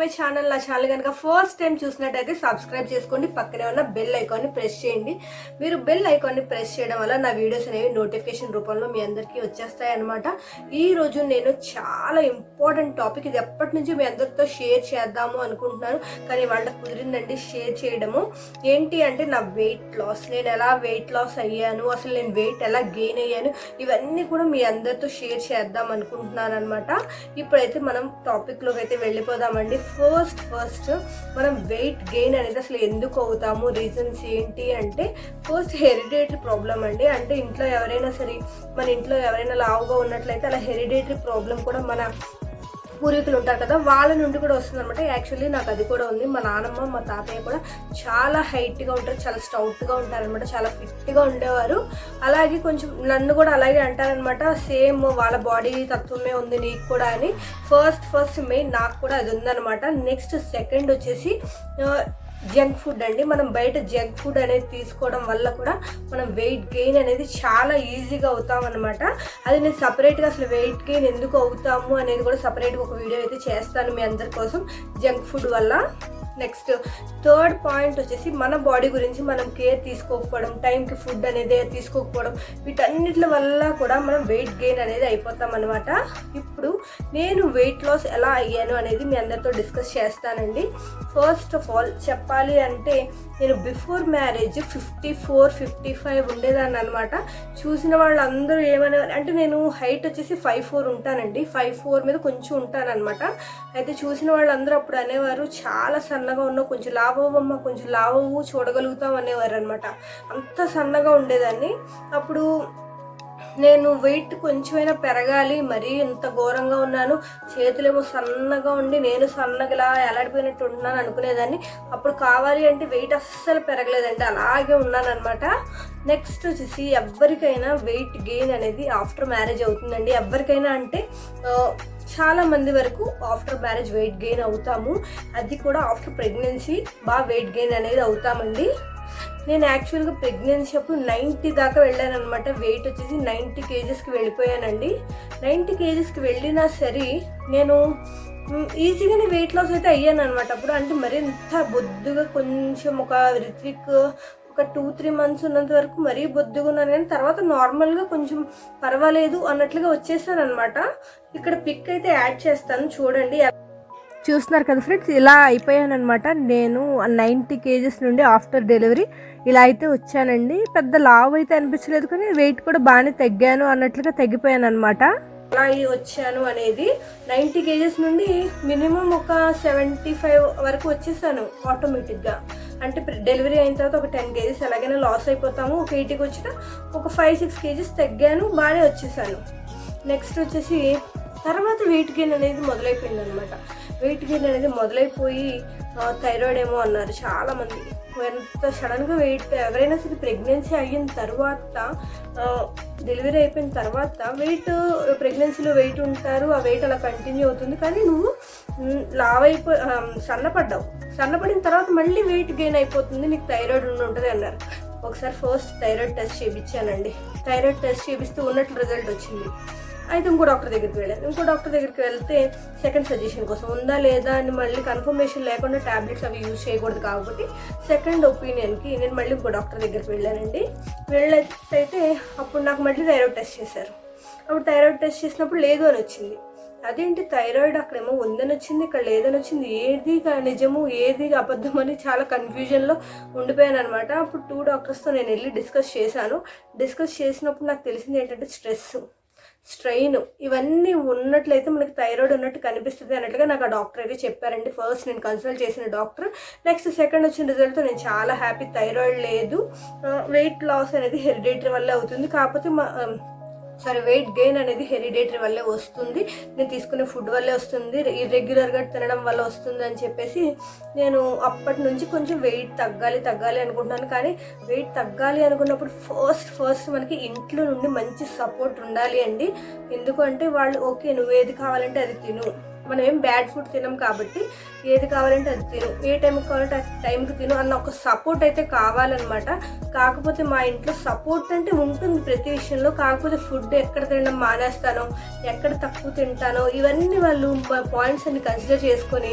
My channel. నా channel కనుక first time చూసినట్టయితే సబ్స్క్రైబ్ చేసుకోండి, పక్కనే ఉన్న బెల్ ఐకాన్ని ప్రెస్ చేయండి. మీరు బెల్ ఐకాన్ని ప్రెస్ చేయడం వల్ల నా వీడియోస్ అనేవి నోటిఫికేషన్ రూపంలో మీ అందరికీ వచ్చేస్తాయి అనమాట. ఈ రోజు నేను చాలా ఇంపార్టెంట్ టాపిక్, ఇది ఎప్పటి నుంచి మీ అందరితో షేర్ చేద్దాము అనుకుంటున్నాను, కానీ వాళ్ళ కుదిరిందండి షేర్ చేయడము. ఏంటి అంటే నా వెయిట్ లాస్, నేను ఎలా వెయిట్ లాస్ అయ్యాను, అసలు నేను వెయిట్ ఎలా గెయిన్ అయ్యాను, ఇవన్నీ కూడా మీ అందరితో షేర్ చేద్దాం అనుకుంటున్నాను అనమాట. ఇప్పుడైతే మనం టాపిక్లోకి అయితే వెళ్ళిపోదామండి. ఫస్ట్ మనం వెయిట్ గెయిన్ అనేది అసలు ఎందుకు అవుతాము, రీజన్స్ ఏంటి అంటే ఫస్ట్ హెరిడేటరీ ప్రాబ్లం అండి. అంటే ఇంట్లో ఎవరైనా సరే, మన ఇంట్లో ఎవరైనా లావుగా ఉన్నట్లయితే అలా హెరిడేటరీ ప్రాబ్లం కూడా మన పూర్వీకులు ఉంటారు కదా, వాళ్ళ నుండి కూడా వస్తుంది అనమాట. యాక్చువల్లీ నాకు అది కూడా ఉంది. మా నాన్నమ్మ మా తాతయ్య కూడా చాలా హైట్గా ఉంటారు, చాలా స్టౌట్గా ఉంటారనమాట, చాలా ఫిట్గా ఉండేవారు. అలాగే కొంచెం నన్ను కూడా అలాగే అంటారనమాట, సేమ్ వాళ్ళ బాడీ తత్వమే ఉంది నీకు కూడా అని. ఫస్ట్ మెయిన్ నాకు కూడా అది ఉందనమాట. నెక్స్ట్ సెకండ్ వచ్చేసి జంక్ ఫుడ్ అండి. మనం బయట జంక్ ఫుడ్ అనేది తీసుకోవడం వల్ల కూడా మనం వెయిట్ గెయిన్ అనేది చాలా ఈజీగా అవుతాం అనమాట. అది నేను సపరేట్గా అసలు వెయిట్ గెయిన్ ఎందుకు అవుతాము అనేది కూడా సపరేట్గా ఒక వీడియో అయితే చేస్తాను మీ అందరి కోసం, జంక్ ఫుడ్ వల్ల. నెక్స్ట్ థర్డ్ పాయింట్ వచ్చేసి మన బాడీ గురించి మనం కేర్ తీసుకోకపోవడం, టైంకి ఫుడ్ అనేది తీసుకోకపోవడం, వీటన్నిటి వల్ల కూడా మనం వెయిట్ గెయిన్ అనేది అయిపోతాం అనమాట. ఇప్పుడు నేను వెయిట్ లాస్ ఎలా అయ్యాను అనేది మీ అందరితో డిస్కస్ చేస్తానండి. ఫస్ట్ ఆఫ్ ఆల్ చెప్పాలి అంటే నేను బిఫోర్ మ్యారేజ్ 54-55 ఉండేదాన్ని అనమాట. చూసిన వాళ్ళందరూ ఏమనేవారు అంటే, నేను హైట్ వచ్చేసి 5'4" ఉంటానండి, 5'4" మీద కొంచెం ఉంటానన్నమాట. అయితే చూసిన వాళ్ళందరూ అప్పుడు అనేవారు, చాలా సన్నగా ఉన్నావు, కొంచెం లావవ్వమ్మ, కొంచెం లావవు, చూడగలుగుతాం అనేవారు అనమాట. అంత సన్నగా ఉండేదాన్ని. అప్పుడు నేను వెయిట్ కొంచెమైనా పెరగాలి, మరీ ఇంత ఘోరంగా ఉన్నాను, చేతులేమో సన్నగా ఉండి నేను సన్నగా ఇలా ఎలాడిపోయినట్టు ఉంటున్నాను అనుకునేదాన్ని. అప్పుడు కావాలి అంటే వెయిట్ అస్సలు పెరగలేదండి, అలాగే ఉన్నాను అనమాట. నెక్స్ట్ వచ్చేసి ఎవరికైనా వెయిట్ గెయిన్ అనేది ఆఫ్టర్ మ్యారేజ్ అవుతుందండి. ఎవరికైనా అంటే చాలా మంది వరకు ఆఫ్టర్ మ్యారేజ్ వెయిట్ గెయిన్ అవుతాము. అది కూడా ఆఫ్టర్ ప్రెగ్నెన్సీ బాగా వెయిట్ గెయిన్ అనేది అవుతామండి. నేను యాక్చువల్గా ప్రెగ్నెన్సీ అప్పుడు 90 దాకా వెళ్ళాను అనమాట. వెయిట్ వచ్చేసి 90 kgsకి వెళ్ళిపోయానండి. 90 kgsకి వెళ్ళినా సరే నేను ఈజీగానే వెయిట్ లాస్ అయితే అయ్యాను అనమాట. అప్పుడు అంటే మరి ఇంత బొద్దుగా, కొంచెం ఒక రిత్విక్ ఒక 2-3 months ఉన్నంత వరకు మరీ బొద్దుగా ఉన్నాను, కానీ తర్వాత నార్మల్గా కొంచెం పర్వాలేదు అన్నట్లుగా వచ్చేసాను అనమాట. ఇక్కడ పిక్ అయితే యాడ్ చేస్తాను చూడండి. చూస్తున్నారు కదా ఫ్రెండ్స్, ఇలా అయిపోయాను అనమాట. నేను 90 kgs నుండి ఆఫ్టర్ డెలివరీ ఇలా అయితే వచ్చానండి. పెద్ద లావు అయితే అనిపించలేదు, కానీ వెయిట్ కూడా బాగానే తగ్గాను అన్నట్లుగా తగ్గిపోయాను అనమాట. అలా వచ్చాను అనేది 90 kgs నుండి మినిమం ఒక 75 వరకు వచ్చేసాను ఆటోమేటిక్గా. అంటే డెలివరీ అయిన తర్వాత ఒక 10 kgs ఎలాగైనా లాస్ అయిపోతాము. ఒక 80కి వచ్చిన ఒక 5-6 kgs తగ్గాను, బాగానే వచ్చేసాను. నెక్స్ట్ వచ్చేసి తర్వాత వెయిట్ గెయిన్ అనేది మొదలైపోయింది అనమాట. వెయిట్ గెయిన్ అనేది మొదలైపోయి థైరాయిడ్ ఏమో అన్నారు చాలామంది. ఎంత సడన్గా వెయిట్, ఎవరైనా సరే ప్రెగ్నెన్సీ అయిన తర్వాత, డెలివరీ అయిపోయిన తర్వాత వెయిట్, ప్రెగ్నెన్సీలో వెయిట్ ఉంటారు, ఆ వెయిట్ అలా కంటిన్యూ అవుతుంది. కానీ నువ్వు సన్నపడిన తర్వాత మళ్ళీ వెయిట్ గెయిన్ అయిపోతుంది, నీకు థైరాయిడ్ ఉంటుంది అన్నారు. ఒకసారి ఫస్ట్ థైరాయిడ్ టెస్ట్ చేయించానండి. థైరాయిడ్ టెస్ట్ చేపిస్తూ ఉన్నట్లు రిజల్ట్ వచ్చింది. అయితే ఇంకో డాక్టర్ దగ్గరికి వెళ్ళాను. ఇంకో డాక్టర్ దగ్గరికి వెళ్తే సెకండ్ సజెషన్ కోసం ఉందా లేదా అని మళ్ళీ కన్ఫర్మేషన్ లేకుండా ట్యాబ్లెట్స్ అవి యూజ్ చేయకూడదు కాబట్టి సెకండ్ ఒపీనియన్కి నేను మళ్ళీ ఇంకో డాక్టర్ దగ్గరికి వెళ్ళానండి. వెళ్ళైతే అప్పుడు నాకు మళ్ళీ థైరాయిడ్ టెస్ట్ చేశారు. అప్పుడు థైరాయిడ్ టెస్ట్ చేసినప్పుడు లేదు అని వచ్చింది. అదేంటి థైరాయిడ్ అక్కడేమో ఉందని వచ్చింది, ఇక్కడ లేదని వచ్చింది, ఏది నిజము ఏది అబద్ధం అని చాలా కన్ఫ్యూజన్లో ఉండిపోయాను అనమాట. అప్పుడు 2 డాక్టర్స్తో నేను వెళ్ళి డిస్కస్ చేశాను. డిస్కస్ చేసినప్పుడు నాకు తెలిసింది ఏంటంటే స్ట్రెయిన్ ఇవన్నీ ఉన్నట్లయితే మనకి థైరాయిడ్ ఉన్నట్టు కనిపిస్తుంది అన్నట్లుగా నాకు ఆ డాక్టర్ అయితే చెప్పారండి. ఫస్ట్ నేను కన్సల్ట్ చేసిన డాక్టర్. నెక్స్ట్ సెకండ్ వచ్చిన రిజల్ట్తో నేను చాలా హ్యాపీ. థైరాయిడ్ లేదు, వెయిట్ లాస్ అనేది హెరిడేటరీ వల్లే అవుతుంది, కాకపోతే వెయిట్ గెయిన్ అనేది హెరిడేటరీ వల్లే వస్తుంది, నేను తీసుకునే ఫుడ్ వల్లే వస్తుంది, ఇర్రెగ్యులర్గా తినడం వల్ల వస్తుంది అని చెప్పేసి నేను అప్పటి నుంచి కొంచెం వెయిట్ తగ్గాలి అనుకుంటున్నాను. కానీ వెయిట్ తగ్గాలి అనుకున్నప్పుడు ఫస్ట్ మనకి ఇంట్లో నుండి మంచి సపోర్ట్ ఉండాలి అండి. ఎందుకంటే వాళ్ళు ఓకే నువ్వు ఏది కావాలంటే అది తిను, మనం ఏం బ్యాడ్ ఫుడ్ తినం కాబట్టి ఏది కావాలంటే అది తిను, ఏ టైంకి కావాలంటే ఆ టైంకి తిను అన్న ఒక సపోర్ట్ అయితే కావాలన్నమాట. కాకపోతే మా ఇంట్లో సపోర్ట్ అంటే ఉంటుంది ప్రతి విషయంలో, కాకపోతే ఫుడ్ ఎక్కడ తినడం మానేస్తానో, ఎక్కడ తక్కువ తింటానో, ఇవన్నీ వాళ్ళు పాయింట్స్ అన్ని కన్సిడర్ చేసుకొని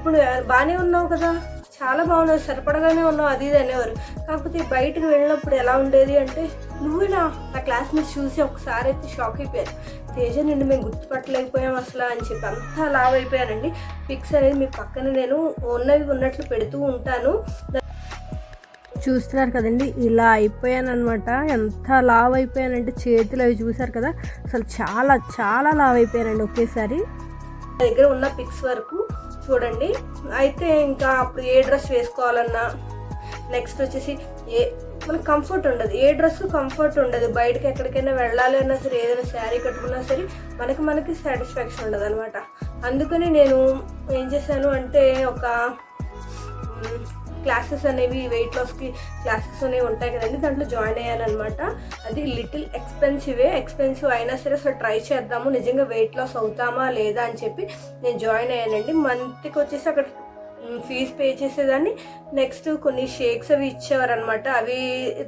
ఇప్పుడు బాగానే ఉన్నావు కదా, చాలా బాగున్నావు, సరిపడగానే ఉన్నావు, అది ఇది అనేవారు. కాకపోతే బయటకు వెళ్ళినప్పుడు ఎలా ఉండేది అంటే, నువ్వేనా నా క్లాస్మేట్స్ చూసి ఒకసారి అయితే షాక్ అయిపోయారు, తేజ నిన్ను మేము గుర్తుపట్టలేకపోయాం అసలు అని చెప్పి అంతా లావ్ అయిపోయానండి. పిక్స్ అనేది మీ పక్కన నేను ఉన్నట్లు పెడుతూ ఉంటాను. చూస్తున్నారు కదండి, ఇలా అయిపోయాను అనమాట. ఎంత లావ్ అయిపోయానంటే చేతులు అవి చూసారు కదా, అసలు చాలా చాలా లావ్ అయిపోయానండి ఒకేసారి. నా దగ్గర ఉన్న పిక్స్ వరకు చూడండి. అయితే ఇంకా అప్పుడు ఏ డ్రెస్ వేసుకోవాలన్నా, నెక్స్ట్ వచ్చేసి మనకు కంఫర్ట్ ఉండదు, ఏ డ్రెస్ కంఫర్ట్ ఉండదు. బయటకి ఎక్కడికైనా వెళ్ళాలి అన్నా సరే, ఏదైనా శారీ కట్టుకున్నా సరే మనకి సాటిస్ఫాక్షన్ ఉండదు అనమాట. అందుకని నేను ఏం చేశాను అంటే, ఒక క్లాసెస్ అనేవి వెయిట్ లాస్కి క్లాసెస్ అనేవి ఉంటాయి కదండి, దాంట్లో జాయిన్ అయ్యాను అనమాట. అది లిటిల్ ఎక్స్పెన్సివ్ అయినా సరే అసలు ట్రై చేద్దాము, నిజంగా వెయిట్ లాస్ అవుతామా లేదా అని చెప్పి నేను జాయిన్ అయ్యానండి. మంత్కి వచ్చేసి అక్కడ ఫీజు పే చేసేదాన్ని. నెక్స్ట్ కొన్ని షేక్స్ అవి ఇచ్చేవారనమాట, అవి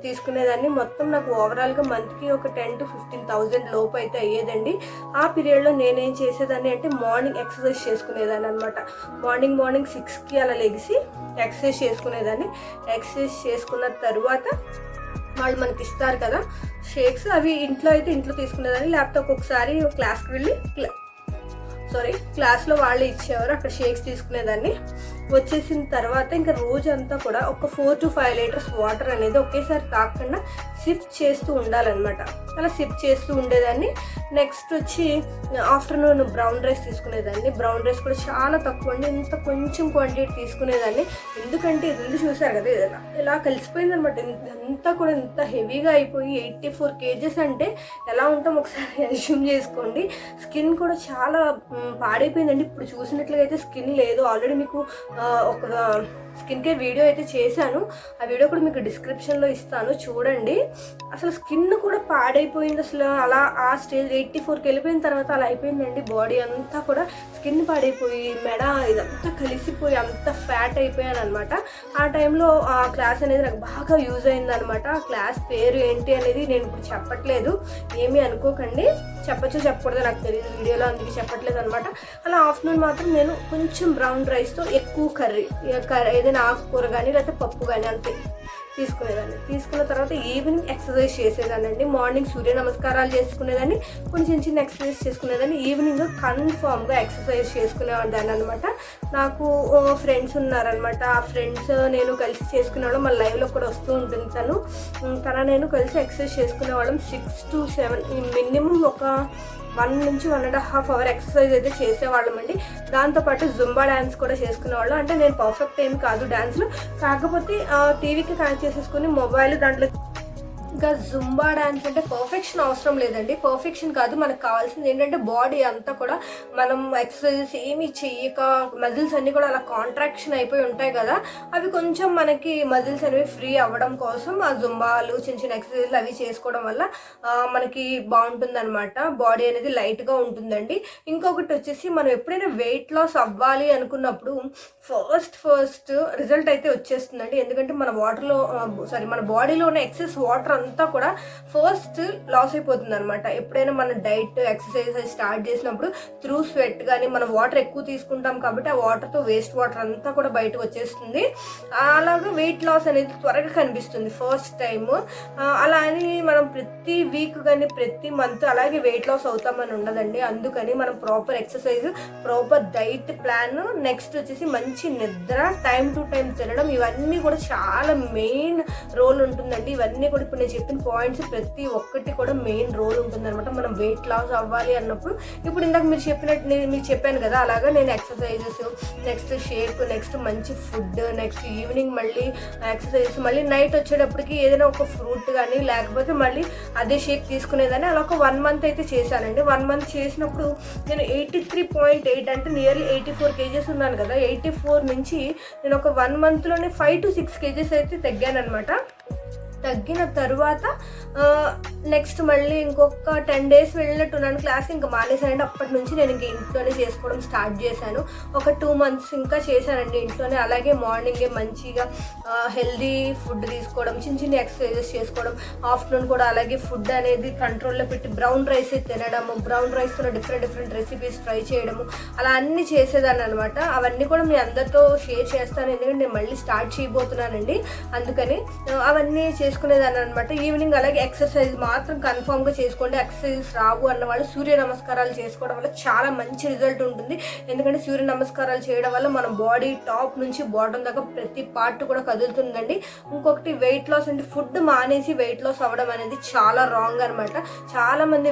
తీసుకునేదాన్ని. మొత్తం నాకు ఓవరాల్గా మంత్కి ఒక 10,000 to 15,000 లోపు అయితే అయ్యేదండి. ఆ పీరియడ్లో నేనేం చేసేదాన్ని అంటే, మార్నింగ్ ఎక్సర్సైజ్ చేసుకునేదాన్ని అనమాట. మార్నింగ్ 6కి అలా లెగిసి ఎక్సర్సైజ్ చేసుకునేదాన్ని. ఎక్సర్సైజ్ చేసుకున్న తర్వాత వాళ్ళు మనకి ఇస్తారు కదా షేక్స్, అవి ఇంట్లో తీసుకునేదాన్ని. లేకపోతే ఒక్కొక్కసారి క్లాస్లో వాళ్ళు ఇచ్చేవారు, అక్కడ షేక్స్ తీసుకునేదాన్ని. వచ్చేసిన తర్వాత ఇంకా రోజంతా కూడా ఒక 4 to 5 లీటర్స్ వాటర్ అనేది ఒకేసారి తాగకుండా సిప్ చేస్తూ ఉండాలన్నమాట. అలా సిప్ చేస్తూ ఉండేదాన్ని. నెక్స్ట్ వచ్చి ఆఫ్టర్నూన్ బ్రౌన్ రైస్ తీసుకునేదాన్ని. బ్రౌన్ రైస్ కూడా చాలా తక్కువ అండి, ఇంత కొంచెం క్వాంటిటీ తీసుకునేదాన్ని. ఎందుకంటే ఇది చూసారు కదా, ఇలా కలిసిపోయింది అనమాట. ఇదంతా కూడా ఇంత హెవీగా అయిపోయి 84 kgs అంటే ఎలా ఉంటాం ఒకసారి అజ్యూమ్ చేసుకోండి. స్కిన్ కూడా చాలా పాడైపోయిందండి. ఇప్పుడు చూసినట్లుగా అయితే స్కిన్ లేదు. ఆల్రెడీ మీకు ఒక స్కిన్ కేర్ వీడియో అయితే చేశాను, ఆ వీడియో కూడా మీకు డిస్క్రిప్షన్లో ఇస్తాను, చూడండి. అసలు స్కిన్ కూడా పాడైపోయింది. అసలు అలా ఆ స్టేజ్ 84కి వెళ్ళిపోయిన తర్వాత అలా అయిపోయిందండి. బాడీ అంతా కూడా స్కిన్ పాడైపోయి మెడ ఇదంతా కలిసిపోయి అంత ఫ్యాట్ అయిపోయాను అనమాట. ఆ టైంలో ఆ క్లాస్ అనేది నాకు బాగా యూజ్ అయిందనమాట. ఆ క్లాస్ పేరు ఏంటి అనేది నేను ఇప్పుడు చెప్పట్లేదు, ఏమీ అనుకోకండి. చెప్పకూడదు నాకు తెలియదు వీడియోలో, అందుకే చెప్పట్లేదు అనమాట. అలా ఆఫ్టర్నూన్ మాత్రం నేను కొంచెం బ్రౌన్ రైస్తో ఎక్కువ కర్రీ ఏదైనా ఆకుకూర కానీ లేకపోతే పప్పు కానీ అంతే తీసుకునేదాన్ని. తీసుకున్న తర్వాత ఈవినింగ్ ఎక్సర్సైజ్ చేసేదాన్ని అండి. మార్నింగ్ సూర్య నమస్కారాలు చేసుకునేదాన్ని, కొన్ని చిన్న ఎక్సర్సైజ్ చేసుకునేదాన్ని. ఈవినింగ్ కన్ఫామ్గా ఎక్సర్సైజ్ చేసుకునేదాన్ని అనమాట. నాకు ఫ్రెండ్స్ ఉన్నారనమాట, ఆ ఫ్రెండ్స్ నేను కలిసి చేసుకునేవాళ్ళం. మళ్ళీ లైవ్లో కూడా వస్తూ ఉంటుంది తన నేను కలిసి ఎక్సర్సైజ్ చేసుకునేవాళ్ళం. 6 to 7 మినిమం ఒక 1 నుంచి 1.5 hour ఎక్సర్సైజ్ అయితే చేసేవాళ్ళం అండి. దాంతోపాటు జుంబా డ్యాన్స్ కూడా చేసుకునేవాళ్ళం. అంటే నేను పర్ఫెక్ట్ ఏం కాదు డ్యాన్స్లో, కాకపోతే టీవీకి కనెక్ట్ చేసేసుకుని మొబైల్ దాంట్లో. ఇంకా జుంబా డ్యాన్స్ అంటే పర్ఫెక్షన్ అవసరం లేదండి, పర్ఫెక్షన్ కాదు, మనకు కావాల్సింది ఏంటంటే బాడీ అంతా కూడా మనం ఎక్సర్సైజెస్ ఏమీ చెయ్యక మజిల్స్ అన్నీ కూడా అలా కాంట్రాక్షన్ అయిపోయి ఉంటాయి కదా, అవి కొంచెం మనకి మజిల్స్ అనేవి ఫ్రీ అవ్వడం కోసం ఆ జుంబాలు చిన్న ఎక్సర్సైజ్లు అవి చేసుకోవడం వల్ల మనకి బాగుంటుంది అనమాట. బాడీ అనేది లైట్గా ఉంటుందండి. ఇంకొకటి వచ్చేసి మనం ఎప్పుడైనా వెయిట్ లాస్ అవ్వాలి అనుకున్నప్పుడు ఫస్ట్ రిజల్ట్ అయితే వచ్చేస్తుందండి. ఎందుకంటే మన మన బాడీలో ఉన్న ఎక్సెస్ వాటర్ అంతా కూడా ఫస్ట్ లాస్ అయిపోతుంది అనమాట. ఎప్పుడైనా మనం డైట్ ఎక్సర్సైజ్ స్టార్ట్ చేసినప్పుడు త్రూ స్వెట్ కానీ మనం వాటర్ ఎక్కువ తీసుకుంటాం కాబట్టి ఆ వాటర్తో వేస్ట్ వాటర్ అంతా కూడా బయటకు వచ్చేస్తుంది. అలాగా వెయిట్ లాస్ అనేది త్వరగా కనిపిస్తుంది ఫస్ట్ టైం. అలా అని మనం ప్రతి వీక్ కానీ ప్రతి మంత్ అలాగే వెయిట్ లాస్ అవుతామని ఉండదండి. అందుకని మనం proper exercise, proper diet plan, next వచ్చేసి మంచి నిద్ర, టైం టు టైం తినడం, ఇవన్నీ కూడా చాలా మెయిన్ రోల్ ఉంటుందండి. ఇవన్నీ కూడా ఇప్పుడు నేను చెప్పిన పాయింట్స్ ప్రతి ఒక్కటి కూడా మెయిన్ రోల్ ఉంటుంది అనమాట మనం వెయిట్ లాస్ అవ్వాలి అన్నప్పుడు. ఇప్పుడు ఇందాక మీకు చెప్పాను కదా, అలాగా నేను ఎక్సర్సైజెస్, నెక్స్ట్ షేక్, నెక్స్ట్ మంచి ఫుడ్, నెక్స్ట్ ఈవినింగ్ మళ్ళీ ఎక్సర్సైజెస్, మళ్ళీ నైట్ వచ్చేటప్పటికి ఏదైనా ఒక ఫ్రూట్ కానీ లేకపోతే మళ్ళీ అదే షేక్ తీసుకునేదాన్ని. అలా ఒక 1 month అయితే చేశానండి. 1 month చేసినప్పుడు నేను 83.8 అంటే నియర్లీ 84 kgs ఉన్నాను కదా, 84 నుంచి నేను ఒక 1 monthలోనే 5 to 6 kgs అయితే తగ్గాను అనమాట. తగ్గిన తరువాత నెక్స్ట్ మళ్ళీ ఇంకొక 10 days వెళ్ళినట్టున్నాను క్లాస్, ఇంకా మానేసానండి. అప్పటి నుంచి నేను ఇంక ఇంట్లోనే చేసుకోవడం స్టార్ట్ చేశాను. ఒక 2 months ఇంకా చేశానండి ఇంట్లోనే. అలాగే మార్నింగే మంచిగా హెల్దీ ఫుడ్ తీసుకోవడం, చిన్న చిన్న ఎక్సర్సైజెస్ చేసుకోవడం, ఆఫ్టర్నూన్ కూడా అలాగే ఫుడ్ అనేది కంట్రోల్లో పెట్టి బ్రౌన్ రైస్ తినడము, బ్రౌన్ రైస్తో డిఫరెంట్ రెసిపీస్ ట్రై చేయడము, అలా అన్నీ చేసేదాన్ని అనమాట. అవన్నీ కూడా మీ అందరితో షేర్ చేస్తాను, ఎందుకంటే నేను మళ్ళీ స్టార్ట్ చేయబోతున్నానండి. అందుకని అవన్నీ చేసుకునేదాన్ని అనమాట. ఈవినింగ్ అలాగే ఎక్సర్సైజ్ మాత్రం కన్ఫామ్గా చేసుకోండి. ఎక్సర్సైజెస్ రావు అన్న వాళ్ళు సూర్య నమస్కారాలు చేసుకోవడం వల్ల చాలా మంచి రిజల్ట్ ఉంటుంది. ఎందుకంటే సూర్య నమస్కారాలు చేయడం వల్ల మన బాడీ టాప్ నుంచి బాటమ్ దాకా ప్రతి పార్ట్ కూడా కదులుతుందండి. ఇంకొకటి వెయిట్ లాస్ అంటే ఫుడ్ మానేసి వెయిట్ లాస్ అవ్వడం అనేది చాలా రాంగ్ అనమాట. చాలా మంది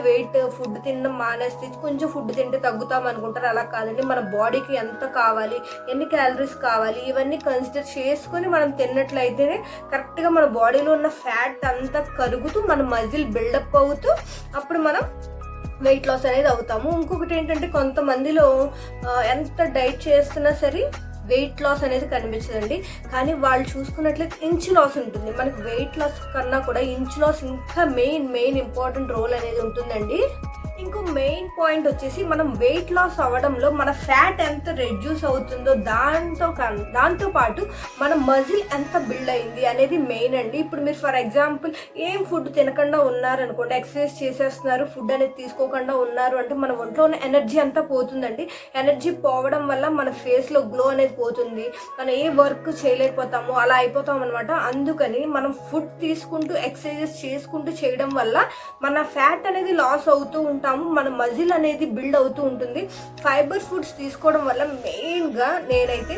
ఫుడ్ తినడం మానేస్తే కొంచెం ఫుడ్ తింటే తగ్గుతాం అనుకుంటారు. అలా కాదండి, మన బాడీకి ఎంత కావాలి, ఎన్ని క్యాలరీస్ కావాలి, ఇవన్నీ కన్సిడర్ చేసుకొని మనం తిన్నట్లయితేనే కరెక్ట్గా మన బాడీలో ఉన్న ఫ్యాట్ అంతా కరుగుతూ మన మజిల్ బిల్డప్ అవుతూ అప్పుడు మనం వెయిట్ లాస్ అనేది అవుతాము. ఇంకొకటి ఏంటంటే కొంతమందిలో ఎంత డైట్ చేస్తున్నా సరే వెయిట్ లాస్ అనేది కనిపించదండి. కానీ వాళ్ళు చూసుకున్నట్లయితే ఇంచ్ లాస్ ఉంటుంది. మనకి వెయిట్ లాస్ కన్నా కూడా ఇంచ్ లాస్ ఇంకా మెయిన్ ఇంపార్టెంట్ రోల్ అనేది ఉంటుందండి. ఇంకో మెయిన్ పాయింట్ వచ్చేసి మనం వెయిట్ లాస్ అవ్వడంలో మన ఫ్యాట్ ఎంత రెడ్యూస్ అవుతుందో దాంతో పాటు మన మజిల్ ఎంత బిల్డ్ అయింది అనేది మెయిన్ అండి. ఇప్పుడు మీరు ఫర్ ఎగ్జాంపుల్ ఏం ఫుడ్ తినకుండా ఉన్నారనుకోండి, ఎక్సర్సైజ్ చేసేస్తున్నారు, ఫుడ్ అనేది తీసుకోకుండా ఉన్నారు అంటే మన ఒంట్లో ఉన్న ఎనర్జీ అంతా పోతుందండి. ఎనర్జీ పోవడం వల్ల మన ఫేస్లో గ్లో అనేది పోతుంది, మనం ఏ వర్క్ చేయలేకపోతాము, అలా అయిపోతాం అనమాట. అందుకని మనం ఫుడ్ తీసుకుంటూ ఎక్సర్సైజెస్ చేసుకుంటూ చేయడం వల్ల మన ఫ్యాట్ అనేది లాస్ అవుతూ ఉంటాం, మన మజిల్ అనేది బిల్డ్ అవుతూ ఉంటుంది. ఫైబర్ ఫుడ్స్ తీసుకోవడం వల్ల మెయిన్గా నేనైతే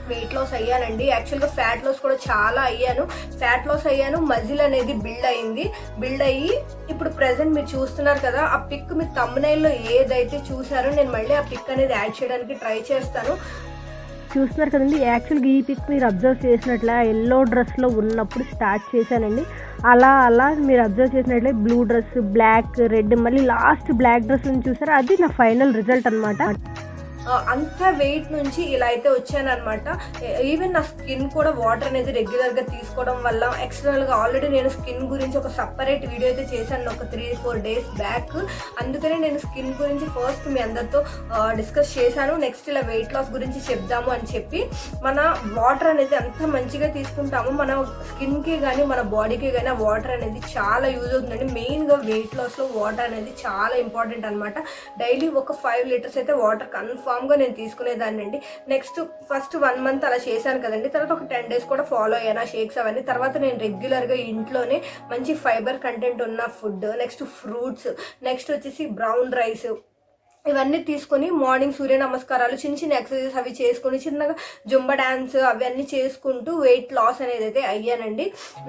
వెయిట్ లాస్ అయ్యానండి. యాక్చువల్గా ఫ్యాట్ లాస్ కూడా చాలా అయ్యాను. మజిల్ అనేది బిల్డ్ అయ్యి ఇప్పుడు ప్రెసెంట్ మీరు చూస్తున్నారు కదా, ఆ పిక్ మీరు థంబ్నెయిల్లో ఏదైతే చూసారో నేను మళ్ళీ ఆ పిక్ అనేది యాడ్ చేయడానికి ట్రై చేస్తాను. చూస్తున్నారు కదండి, యాక్చువల్గా ఈ పిక్ మీరు అబ్జర్వ్ చేసినట్లే ఎల్లో డ్రెస్లో ఉన్నప్పుడు స్టార్ట్ చేశానండి. అలా మీరు అబ్జర్వ్ చేసినట్లే బ్లూ డ్రెస్, బ్లాక్, రెడ్, మళ్ళీ లాస్ట్ బ్లాక్ డ్రెస్ నుంచి చూసారా, అది నా ఫైనల్ రిజల్ట్ అనమాట. అంత వెయిట్ నుంచి ఇలా అయితే వచ్చానమాట. ఈవెన్ నా స్కిన్ కూడా వాటర్ అనేది రెగ్యులర్గా తీసుకోవడం వల్ల ఎక్స్టర్నల్గా ఆల్రెడీ నేను స్కిన్ గురించి ఒక సపరేట్ వీడియో అయితే చేశాను ఒక 3-4 days బ్యాక్. అందుకనే నేను స్కిన్ గురించి ఫస్ట్ మీ అందరితో డిస్కస్ చేశాను. నెక్స్ట్ ఇలా వెయిట్ లాస్ గురించి చెప్దాము అని చెప్పి, మన వాటర్ అనేది అంత మంచిగా తీసుకుంటాము, మన స్కిన్కి కానీ మన బాడీకి కానీ ఆ వాటర్ అనేది చాలా యూజ్ అవుతుందండి. మెయిన్గా వెయిట్ లాస్లో వాటర్ అనేది చాలా ఇంపార్టెంట్ అనమాట. డైలీ ఒక 5 liters అయితే వాటర్ కన్ఫామ్గా నేను తీసుకునేదాన్ని అండి. నెక్స్ట్ ఫస్ట్ 1 month అలా చేశాను కదండి, తర్వాత ఒక 10 days కూడా ఫాలో అయ్యాను ఆ షేక్స్ అవన్నీ. తర్వాత నేను రెగ్యులర్గా ఇంట్లోనే మంచి ఫైబర్ కంటెంట్ ఉన్న ఫుడ్, నెక్స్ట్ ఫ్రూట్స్, నెక్స్ట్ వచ్చేసి బ్రౌన్ రైస్, ఇవన్నీ తీసుకొని మార్నింగ్ సూర్య నమస్కారాలు, చిన్న ఎక్సర్సైజెస్ అవి చేసుకొని చిన్నగా జుంబా డ్యాన్స్ అవన్నీ చేసుకుంటూ వెయిట్ లాస్ అనేది అయితే అయ్యానండి.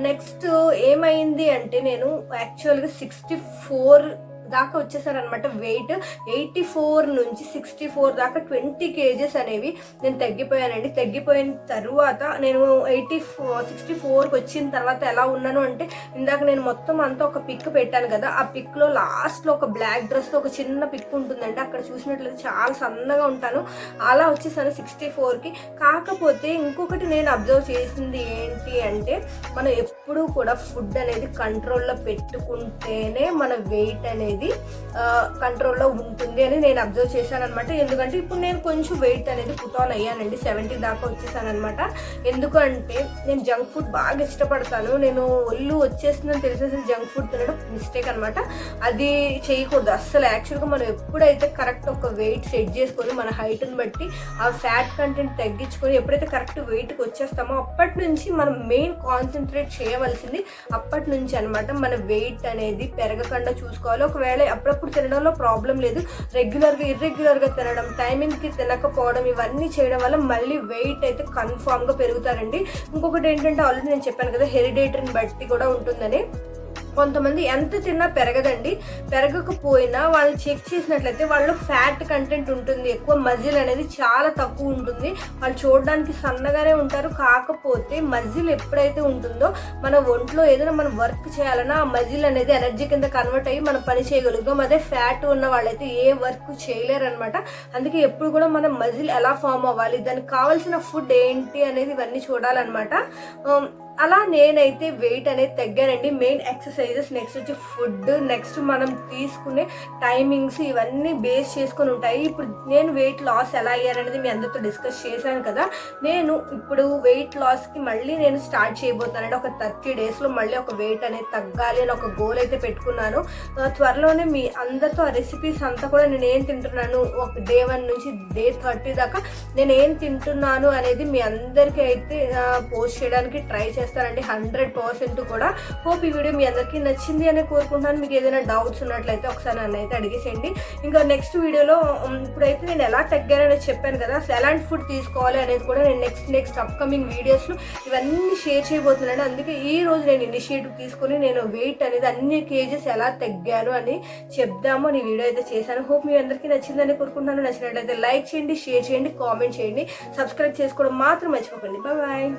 నెక్స్ట్ ఏమైంది అంటే నేను యాక్చువల్గా 64 దాకా వచ్చేసారనమాట. వెయిట్ 84 నుంచి 64 దాకా 20 kgs అనేవి నేను తగ్గిపోయానండి. తగ్గిపోయిన తర్వాత నేను 64కి వచ్చిన తర్వాత ఎలా ఉన్నాను అంటే, ఇందాక నేను మొత్తం అంతా ఒక పిక్ పెట్టాను కదా, ఆ పిక్లో లాస్ట్లో ఒక బ్లాక్ డ్రెస్తో ఒక చిన్న పిక్ ఉంటుందండి, అక్కడ చూసినట్లయితే చాలా సన్నగా ఉంటాను. అలా వచ్చేసాను 64కి. కాకపోతే ఇంకొకటి నేను అబ్జర్వ్ చేసింది ఏంటి అంటే, మనం ఎప్పుడూ కూడా ఫుడ్ అనేది కంట్రోల్లో పెట్టుకుంటేనే మన వెయిట్ అనేది కంట్రోల్లో ఉంటుంది అని నేను అబ్జర్వ్ చేశాను అనమాట. ఎందుకంటే ఇప్పుడు నేను కొంచెం వెయిట్ అనేది పుట్ ఆన్ అయ్యానండి, 70 దాకా వచ్చేసాను అనమాట. ఎందుకంటే నేను జంక్ ఫుడ్ బాగా ఇష్టపడతాను. నేను ఒళ్ళు వచ్చేస్తుందని తెలిసేసి జంక్ ఫుడ్ తినడం మిస్టేక్ అనమాట. అది చేయకూడదు అస్సలు. యాక్చువల్గా మనం ఎప్పుడైతే కరెక్ట్ ఒక వెయిట్ సెట్ చేసుకొని మన హైట్ని బట్టి ఆ ఫ్యాట్ కంటెంట్ తగ్గించుకొని ఎప్పుడైతే కరెక్ట్ వెయిట్కి వచ్చేస్తామో అప్పటి నుంచి మనం మెయిన్ కాన్సన్ట్రేట్ చేయవలసింది అప్పటి నుంచి అనమాట. మన వెయిట్ అనేది పెరగకుండా చూసుకోవాలి. ఒకవేళ అప్పుడప్పుడు తినడంలో ప్రాబ్లం లేదు, ఇర్రెగ్యులర్గా తినడం, టైమింగ్కి తినకపోవడం, ఇవన్నీ చేయడం వల్ల మళ్ళీ వెయిట్ అయితే కన్ఫామ్గా పెరుగుతారండి. ఇంకొకటి ఏంటంటే ఆల్రెడీ నేను చెప్పాను కదా, హెరిడేటరీని బట్టి కూడా ఉంటుందని. కొంతమంది ఎంత తిన్నా పెరగదండి. పెరగకపోయినా వాళ్ళు చెక్ చేసినట్లయితే వాళ్ళు ఫ్యాట్ కంటెంట్ ఉంటుంది ఎక్కువ, మజిల్ అనేది చాలా తక్కువ ఉంటుంది. వాళ్ళు చూడడానికి సన్నగానే ఉంటారు, కాకపోతే మజిల్ ఎప్పుడైతే ఉంటుందో మన ఒంట్లో ఏదైనా మనం వర్క్ చేయాలన్నా ఆ మజిల్ అనేది ఎనర్జీ కింద కన్వర్ట్ అయ్యి మనం పని చేయగలుగుతాం. అదే ఫ్యాట్ ఉన్న వాళ్ళైతే ఏ వర్క్ చేయలేరు అనమాట. అందుకే ఎప్పుడు కూడా మనం మజిల్ ఎలా ఫామ్ అవ్వాలి, దానికి కావాల్సిన ఫుడ్ ఏంటి అనేది ఇవన్నీ చూడాలన్నమాట. అలా నేనైతే వెయిట్ అనేది తగ్గానండి. మెయిన్ ఎక్సర్సైజెస్, నెక్స్ట్ వచ్చి ఫుడ్, నెక్స్ట్ మనం తీసుకునే టైమింగ్స్ ఇవన్నీ బేస్ చేసుకొని ఉంటాయి. ఇప్పుడు నేను వెయిట్ లాస్ ఎలా అయ్యాననేది మీ అందరితో డిస్కస్ చేశాను కదా. నేను ఇప్పుడు వెయిట్ లాస్కి మళ్ళీ నేను స్టార్ట్ చేయబోతానండి. ఒక 30 డేస్లో మళ్ళీ ఒక వెయిట్ అనేది తగ్గాలి అని ఒక గోల్ అయితే పెట్టుకున్నాను. త్వరలోనే మీ అందరితో ఆ రెసిపీస్ అంతా కూడా నేను ఏం తింటున్నాను, ఒక డే 1 నుంచి డే 30 దాకా నేను ఏం తింటున్నాను అనేది మీ అందరికీ అయితే పోస్ట్ చేయడానికి ట్రై చేస్తానండి 100% కూడా. హోప్ ఈ వీడియో మీ అందరికీ నచ్చింది అని కోరుకుంటున్నాను. మీకు ఏదైనా డౌట్స్ ఉన్నట్లయితే ఒకసారి నన్ను అయితే అడిగేసేయండి. ఇంకా నెక్స్ట్ వీడియోలో ఇప్పుడైతే నేను ఎలా తగ్గానని చెప్పాను కదా, అసలు ఎలాంటి ఫుడ్ తీసుకోవాలి అనేది కూడా నేను నెక్స్ట్ అప్కమింగ్ వీడియోస్లో ఇవన్నీ షేర్ చేయబోతున్నాను. అందుకే ఈ రోజు నేను ఇనిషియేటివ్ తీసుకొని నేను వెయిట్ అనేది అన్ని కేజెస్ ఎలా తగ్గాను అని చెప్దాము అని వీడియో అయితే చేశాను. హోప్ మీ అందరికీ నచ్చిందని కోరుకుంటున్నాను. నచ్చినట్లయితే లైక్ చేయండి, షేర్ చేయండి, కామెంట్ చేయండి, సబ్స్క్రైబ్ చేసుకోవడం మాత్రం మర్చిపోకండి. బాయ్.